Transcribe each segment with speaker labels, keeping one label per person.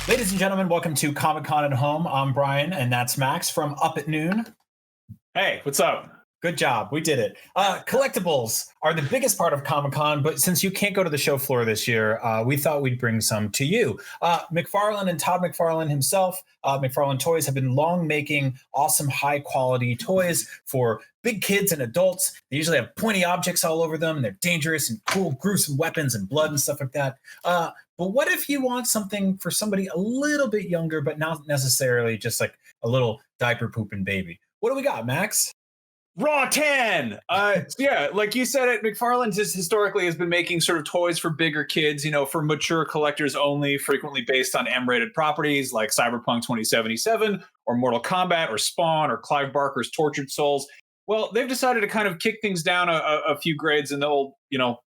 Speaker 1: Ladies and gentlemen, welcome to Comic-Con at Home. I'm Brian, and that's Max from Up at Noon.
Speaker 2: Hey, what's up?
Speaker 1: Good job. We did it. Collectibles are the biggest part of Comic-Con, but since you can't go to the show floor this year, we thought we'd bring some to you. McFarlane and Todd McFarlane himself, McFarlane Toys, have been long making awesome, high-quality toys for big kids and adults. They usually have pointy objects all over them, and they're dangerous and cool, gruesome weapons and blood and stuff like that. But what if you want something for somebody a little bit younger, but not necessarily just like a little diaper pooping baby? What do we got, Max?
Speaker 2: Raw 10! Yeah, like you said, McFarlane's historically has been making sort of toys for bigger kids, for mature collectors only, frequently based on M-rated properties like Cyberpunk 2077 or Mortal Kombat or Spawn or Clive Barker's Tortured Souls. Well, they've decided to kind of kick things down a few grades in the old,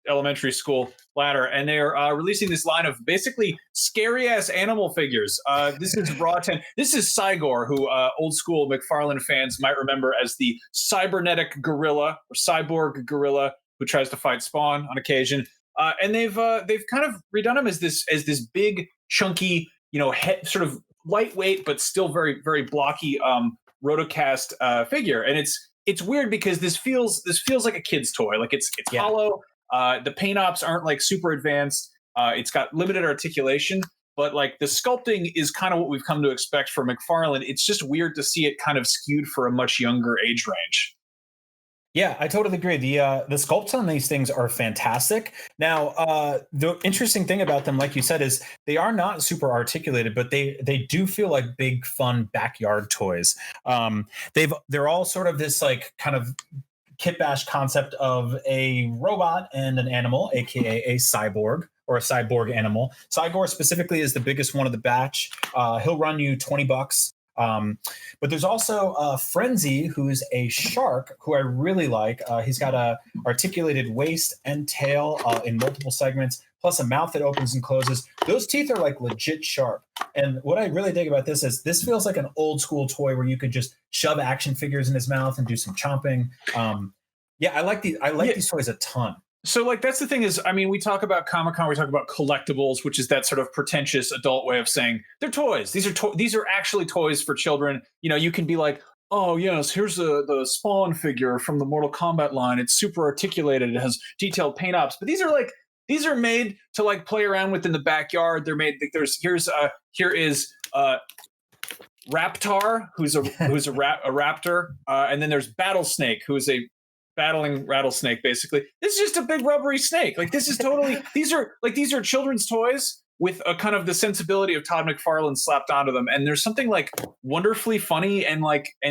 Speaker 2: elementary school ladder, and they're releasing this line of basically scary-ass animal figures. This is Raw 10. This is Cy-Gor, who old school McFarlane fans might remember as the cybernetic gorilla or cyborg gorilla who tries to fight Spawn on occasion. And they've kind of redone him as this big, chunky, head, sort of lightweight but still very, very blocky rotocast figure. And it's weird because this feels like a kid's toy. Like it's hollow. The paint ops aren't like super advanced. It's got limited articulation, but like the sculpting is kind of what we've come to expect from McFarlane. It's just weird to see it kind of skewed for a much younger age range.
Speaker 1: Yeah, I totally agree. The sculpts on these things are fantastic. Now, the interesting thing about them, like you said, is they are not super articulated, but they do feel like big, fun backyard toys. They're all sort of this like kind of kit bash concept of a robot and an animal, aka a cyborg or a cyborg animal. Cy-Gor specifically is the biggest one of the batch. He'll run you $20. But there's also Fren-Z, who's a shark, who I really like. He's got a articulated waist and tail in multiple segments, plus a mouth that opens and closes. Those teeth are like legit sharp. And what I really dig about this is this feels like an old school toy where you could just shove action figures in his mouth and do some chomping. I like these toys a ton.
Speaker 2: So like that's the thing is, I mean, we talk about Comic-Con, we talk about collectibles, which is that sort of pretentious adult way of saying they're toys. These are actually toys for children. You can be like, oh yes, here's the Spawn figure from the Mortal Kombat line. It's super articulated. It has detailed paint ops. But these are made to like play around with in the backyard. They're made. Here is Raptar, who's a raptor, and then there's Battlesnake, who is a battling rattlesnake. Basically, this is just a big rubbery snake. Like this is totally these are children's toys with a kind of the sensibility of Todd McFarlane slapped onto them, and there's something like wonderfully funny and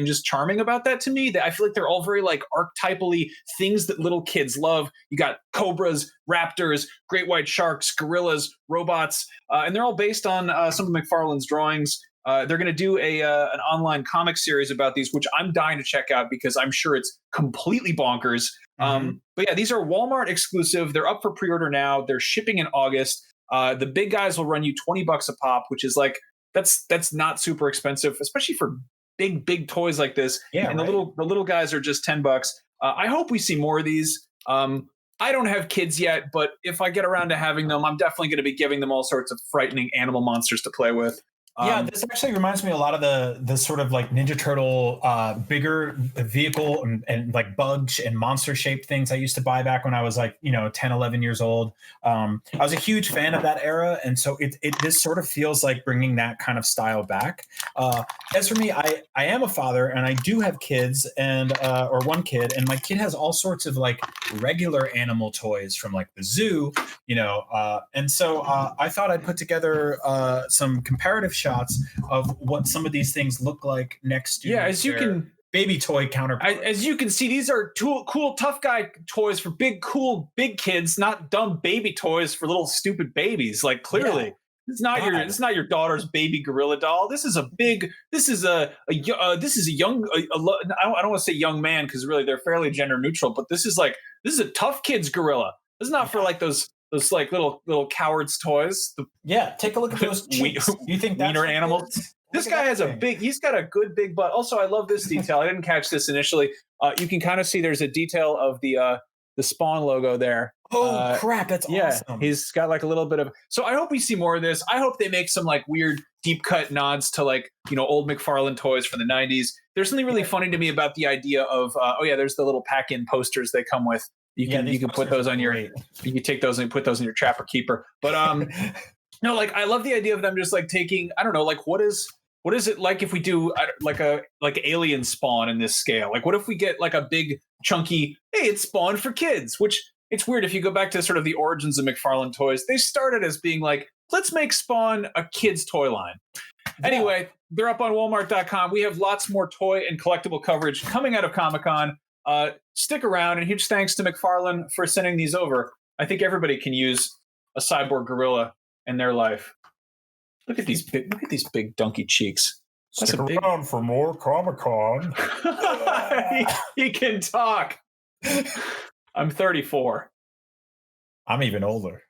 Speaker 2: just charming about that to me. That I feel like they're all very like archetypally things that little kids love. You got cobras, raptors, great white sharks, gorillas, robots, and they're all based on some of McFarlane's drawings. They're going to do an online comic series about these, which I'm dying to check out because I'm sure it's completely bonkers. But yeah, these are Walmart exclusive. They're up for pre-order now. They're shipping in August. The big guys will run you $20 a pop, which is like that's not super expensive, especially for big toys like this.
Speaker 1: Yeah,
Speaker 2: and
Speaker 1: right.
Speaker 2: the little guys are just $10. I hope we see more of these. I don't have kids yet, but if I get around to having them, I'm definitely going to be giving them all sorts of frightening animal monsters to play with.
Speaker 1: Yeah, this actually reminds me a lot of the sort of like Ninja Turtle bigger vehicle and like bug and monster shaped things I used to buy back when I was like 10, 11 years old. I was a huge fan of that era, and so this sort of feels like bringing that kind of style back. As for me, I am a father and I do have kids and or one kid, and my kid has all sorts of like regular animal toys from like the zoo, and so I thought I'd put together some comparative shots of what some of these things look like next to baby toy counterparts.
Speaker 2: As you can see, these are cool tough guy toys for big kids, not dumb baby toys for little stupid babies. Like clearly, it's not your daughter's baby gorilla doll. This is a young I don't want to say young man because really they're fairly gender neutral, but this is a tough kid's gorilla. This is not for like those like little cowards toys.
Speaker 1: Take a look at those cheeks. You think that's
Speaker 2: wiener animals? This guy has he's got a good big butt. Also, I love this detail. I didn't catch this initially. You can kind of see there's a detail of the Spawn logo there
Speaker 1: Oh crap, that's
Speaker 2: yeah,
Speaker 1: awesome.
Speaker 2: he's got like a little bit of. So I hope we see more of this. I hope they make some like weird deep cut nods to like, you know, old McFarlane toys from the 90s. There's something really funny to me about the idea of there's the little pack-in posters they come with. You can put those on you can take those and put those in your Trapper Keeper. But no, like I love the idea of them just like taking, I don't know, like what is it like if we do like alien Spawn in this scale? Like what if we get like a big chunky, hey, it's Spawn for kids, which it's weird if you go back to sort of the origins of McFarlane Toys. They started as being like, let's make Spawn a kid's toy line. Yeah. Anyway, they're up on Walmart.com. We have lots more toy and collectible coverage coming out of Comic-Con. Stick around, and huge thanks to McFarlane for sending these over. I think everybody can use a cyborg gorilla in their life. Look at these big donkey cheeks.
Speaker 1: Stick around for more Comic-Con.
Speaker 2: he can talk. I'm 34.
Speaker 1: I'm even older.